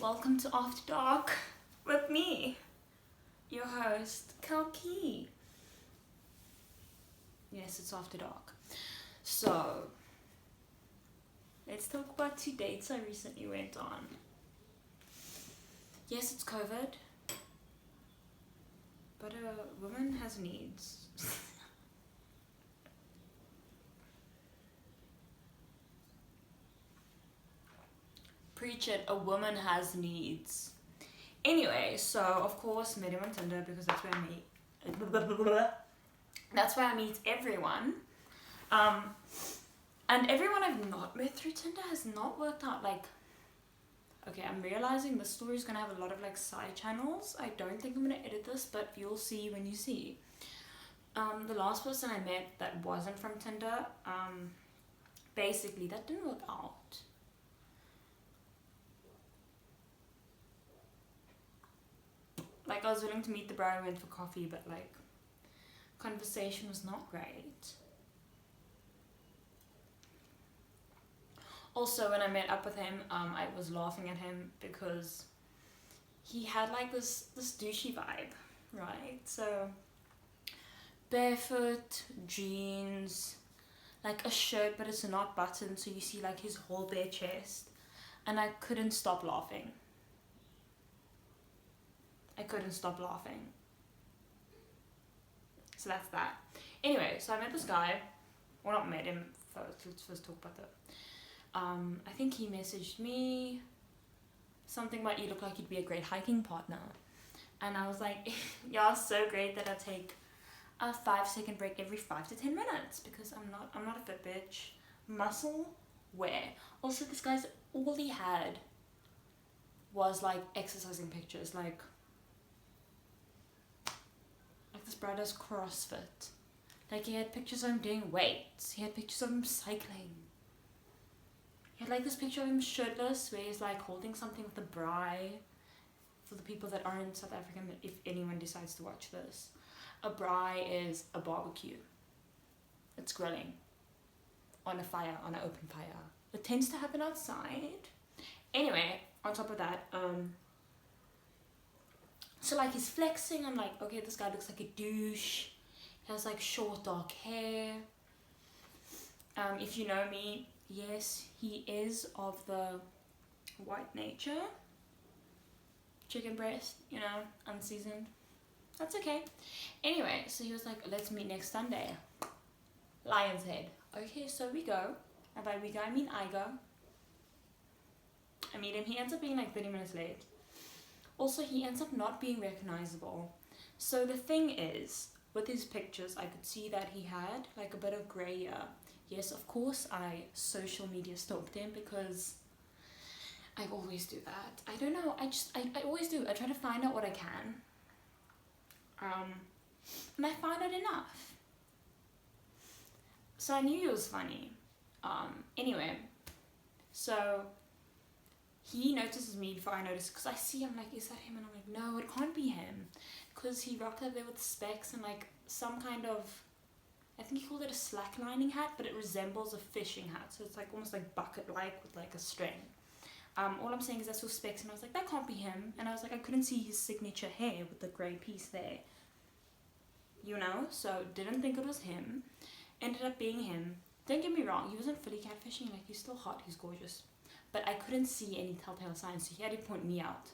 Welcome to After Dark with me, your host, Kalki. Yes, it's After Dark. So, let's talk about 2 dates I recently went on. Yes, it's COVID, but a woman has needs. Preach it, a woman has needs. Anyway, so of course, met him on Tinder because that's where I meet. That's where I meet everyone. And everyone I've not met through Tinder has not worked out. Like, okay, I'm realizing this story is gonna have a lot of like side channels. I don't think I'm gonna edit this, but you'll see when you see. The last person I met that wasn't from Tinder, basically that didn't work out. Like, I was willing to meet the bro, I went for coffee, but like, conversation was not great. Also, when I met up with him, I was laughing at him because he had like this douchey vibe, right? So, barefoot, jeans, like a shirt, but it's not buttoned, so you see like his whole bare chest. And I couldn't stop laughing. So that's that. Anyway, so I met this guy. Well, not met him first. Let's first talk about that. I think he messaged me something about you look like you'd be a great hiking partner. And I was like, y'all so great that I take a 5-second break every 5 to 10 minutes because I'm not a fit bitch. Muscle wear. Also, this guy's all he had was like exercising pictures, like this bro does CrossFit. Like, he had pictures of him doing weights. He had pictures of him cycling. He had like this picture of him shirtless where he's like holding something with a braai. For the people that aren't South African, if anyone decides to watch this, a braai is a barbecue. It's grilling on a fire, on an open fire. It tends to happen outside. Anyway, on top of that, so like he's flexing. I'm like, okay, this guy looks like a douche. He has like short dark hair. If you know me, yes, he is of the white nature. Chicken breast, you know, unseasoned. That's okay. Anyway, so he was like, let's meet next Sunday. Lion's Head. Okay, so we go. And by we go, I mean I go. I meet him. He ends up being like 30 minutes late. Also, he ends up not being recognizable. So the thing is, with his pictures, I could see that he had like a bit of grey hair. Yes, of course, I social media stalked him because I always do that. I don't know, I always do. I try to find out what I can. And I found out enough. So I knew he was funny. Anyway, so he notices me before I notice, because I see him like, is that him? And I'm like, no, it can't be him. Because he rocked up there with specs and like some kind of, I think he called it a slacklining hat, but it resembles a fishing hat. So it's like almost like bucket-like with like a string. All I'm saying is I saw specs and I was like, that can't be him. And I was like, I couldn't see his signature hair with the grey piece there. You know? So didn't think it was him. Ended up being him. Don't get me wrong, he wasn't fully catfishing. Like, he's still hot, he's gorgeous. But I couldn't see any telltale signs, so he had to point me out.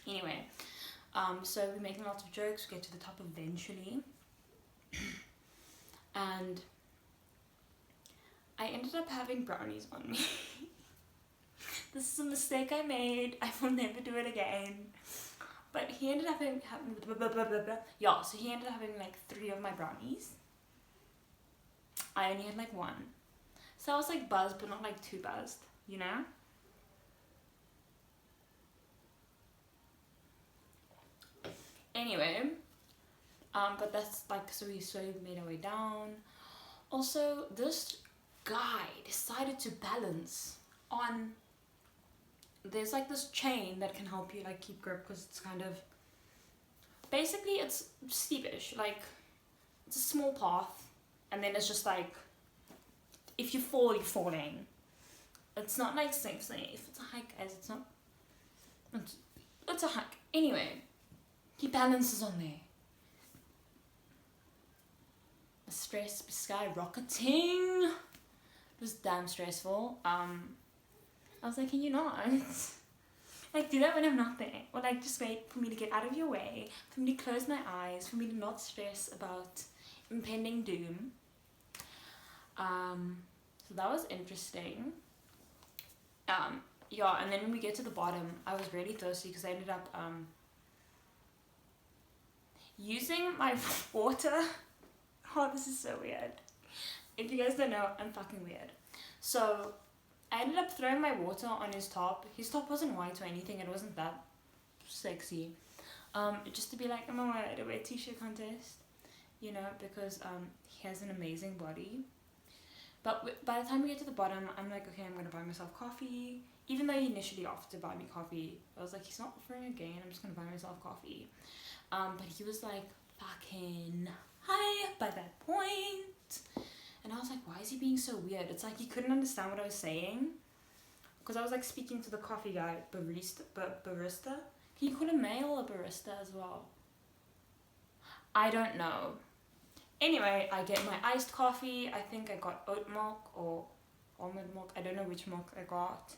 Anyway, so we're making lots of jokes. We get to the top eventually. And I ended up having brownies on me. This is a mistake I made. I will never do it again. But he ended up having yeah, so he ended up having like 3 of my brownies. I only had like 1. So I was like buzzed, but not like too buzzed, you know? Anyway, but that's like, so we slowly made our way down. Also, this guy decided to balance on, there's like this chain that can help you like keep grip, because it's kind of, basically it's steepish, like it's a small path, and then it's just like, if you fall, you're falling. It's not like safe. It's a hike, guys. It's not It's a hike. Anyway, he balances on there. The stress skyrocketing. It was damn stressful. I was like, can you not? Like, do that when I'm not there. Or like, just wait for me to get out of your way, for me to close my eyes, for me to not stress about impending doom. So that was interesting. Yeah, and then when we get to the bottom, I was really thirsty because I ended up using my water. Oh, this is so weird. If you guys don't know, I'm fucking weird. So I ended up throwing my water on his top. His top wasn't white or anything. It wasn't that sexy. Just to be like, I'm at a wet t-shirt contest, you know, because he has an amazing body. But by the time we get to the bottom, I'm like, okay, I'm gonna buy myself coffee. Even though he initially offered to buy me coffee, I was like, he's not offering again. I'm just gonna buy myself coffee. But he was like fucking high by that point. And I was like, why is he being so weird? It's like he couldn't understand what I was saying. Because I was like speaking to the coffee guy, barista. Can you call him male or barista as well? I don't know. Anyway, I get my iced coffee. I think I got oat milk or almond milk. I don't know which milk I got.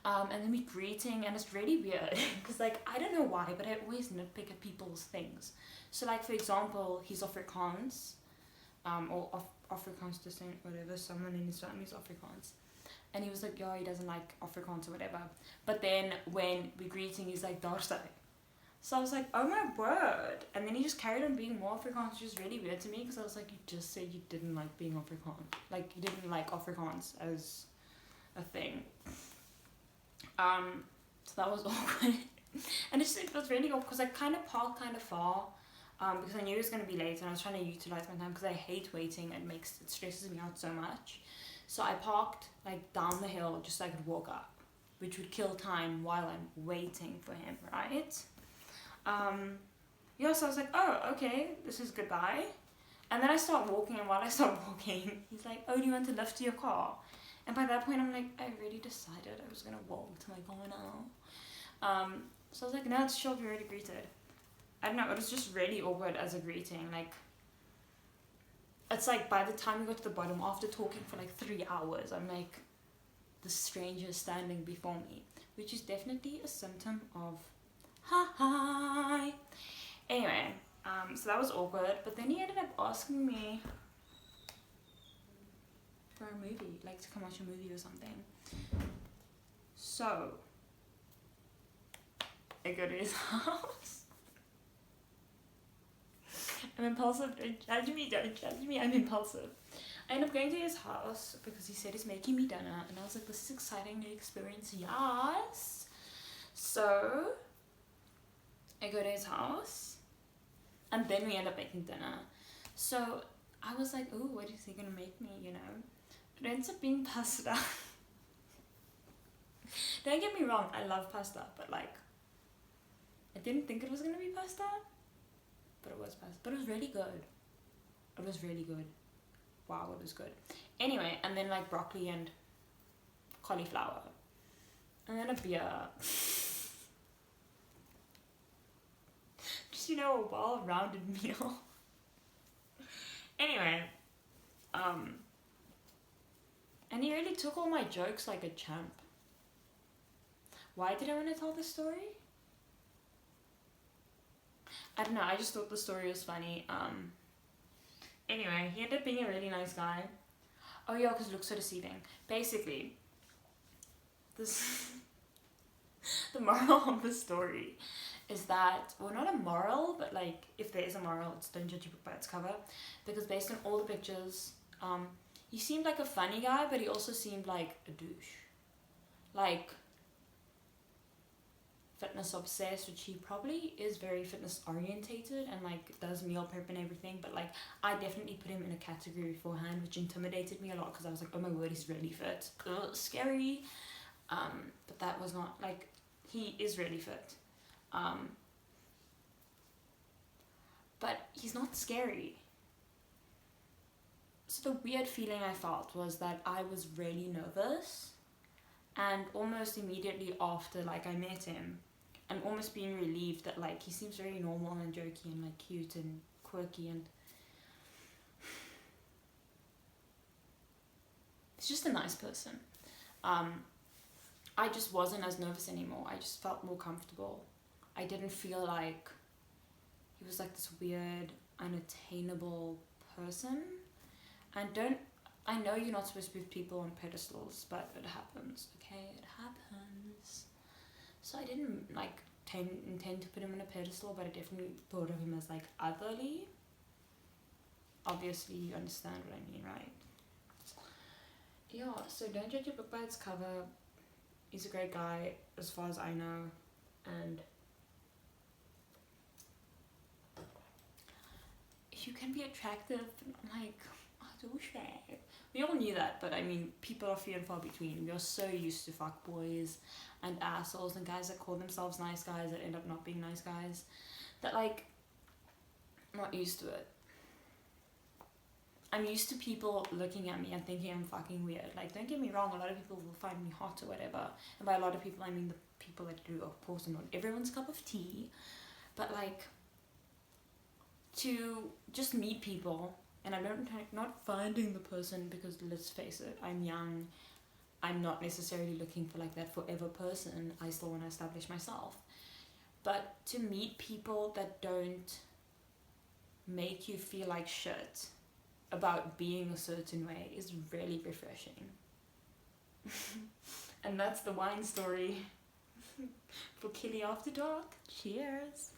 And then we greeting, and it's really weird. Because like, I don't know why, but I always nitpick at people's things. So like, for example, he's Afrikaans. Or Afrikaans descent, whatever, someone in his family is Afrikaans. And he was like, yeah, he doesn't like Afrikaans or whatever. But then when we're greeting, he's like, Darsai. So I was like, oh my word. And then he just carried on being more Afrikaans, which is really weird to me, because I was like, you just said you didn't like being Afrikaans. Like, you didn't like Afrikaans as a thing. So that was awkward. And it was really awkward, because I kind of parked kind of far. Because I knew it was going to be late, and I was trying to utilize my time because I hate waiting. It stresses me out so much. So I parked like down the hill just so I could walk up, which would kill time while I'm waiting for him, right? Yeah, so I was like, oh, okay, this is goodbye. And then I start walking, and while I start walking, he's like, oh, do you want to lift to your car? And by that point, I'm like, I already decided I was going to walk to my car now. So I was like, no, it's chill, we already greeted. I don't know, it was just really awkward as a greeting. Like, it's like by the time we got to the bottom, after talking for like 3 hours, I'm like, the stranger standing before me, which is definitely a symptom of hi. Anyway, so that was awkward, but then he ended up asking me for a movie, like to come watch a movie or something. So I go to his house. I'm impulsive, don't judge me, I'm impulsive. I end up going to his house because he said he's making me dinner, and I was like, this is exciting new experience, yes. So I go to his house, and then we end up making dinner. So I was like, oh, what is he gonna make me, you know? It ends up being pasta. Don't get me wrong, I love pasta, but like, I didn't think it was gonna be pasta. But it was pasta. But it was really good. It was really good. Wow, it was good. Anyway, and then like broccoli and cauliflower. And then a beer. Just, you know, a well-rounded meal. Anyway. And he really took all my jokes like a champ. Why did I want to tell this story? I don't know, I just thought the story was funny. Anyway, he ended up being a really nice guy. Oh yeah, because it looks so deceiving. Basically, the moral of the story is that, well, not a moral, but like, if there is a moral, it's don't judge a book by its cover. Because based on all the pictures, he seemed like a funny guy, but he also seemed like a douche. Like, fitness obsessed, which he probably is very fitness orientated and like does meal prep and everything, but like I definitely put him in a category beforehand, which intimidated me a lot because I was like, oh my word, he's really fit. Ugh, scary. But that was not, like, he is really fit. But he's not scary. So the weird feeling I felt was that I was really nervous, and almost immediately after like I met him, and almost being relieved that like he seems very normal and jokey and like cute and quirky, and he's just a nice person. I just wasn't as nervous anymore. I just felt more comfortable. I didn't feel like he was like this weird, unattainable person. And I know you're not supposed to put people on pedestals, but it happens, okay? It happens. So I didn't like intend to put him on a pedestal, but I definitely thought of him as like otherly. Obviously, you understand what I mean, right? Yeah, so don't judge a book by its cover. He's a great guy, as far as I know, and you can be attractive, like, oh, douchebag. We all knew that, but I mean, people are few and far between. We are so used to fuckboys and assholes and guys that call themselves nice guys that end up not being nice guys, that like, I'm not used to it. I'm used to people looking at me and thinking I'm fucking weird. Like, don't get me wrong, a lot of people will find me hot or whatever. And by a lot of people, I mean the people that do, of course, are not everyone's cup of tea. But, like, to just meet people, and I'm not finding the person because, let's face it, I'm young. I'm not necessarily looking for, like, that forever person. I still want to establish myself. But to meet people that don't make you feel like shit about being a certain way is really refreshing. And that's the wine story for Killy After Dark. Cheers.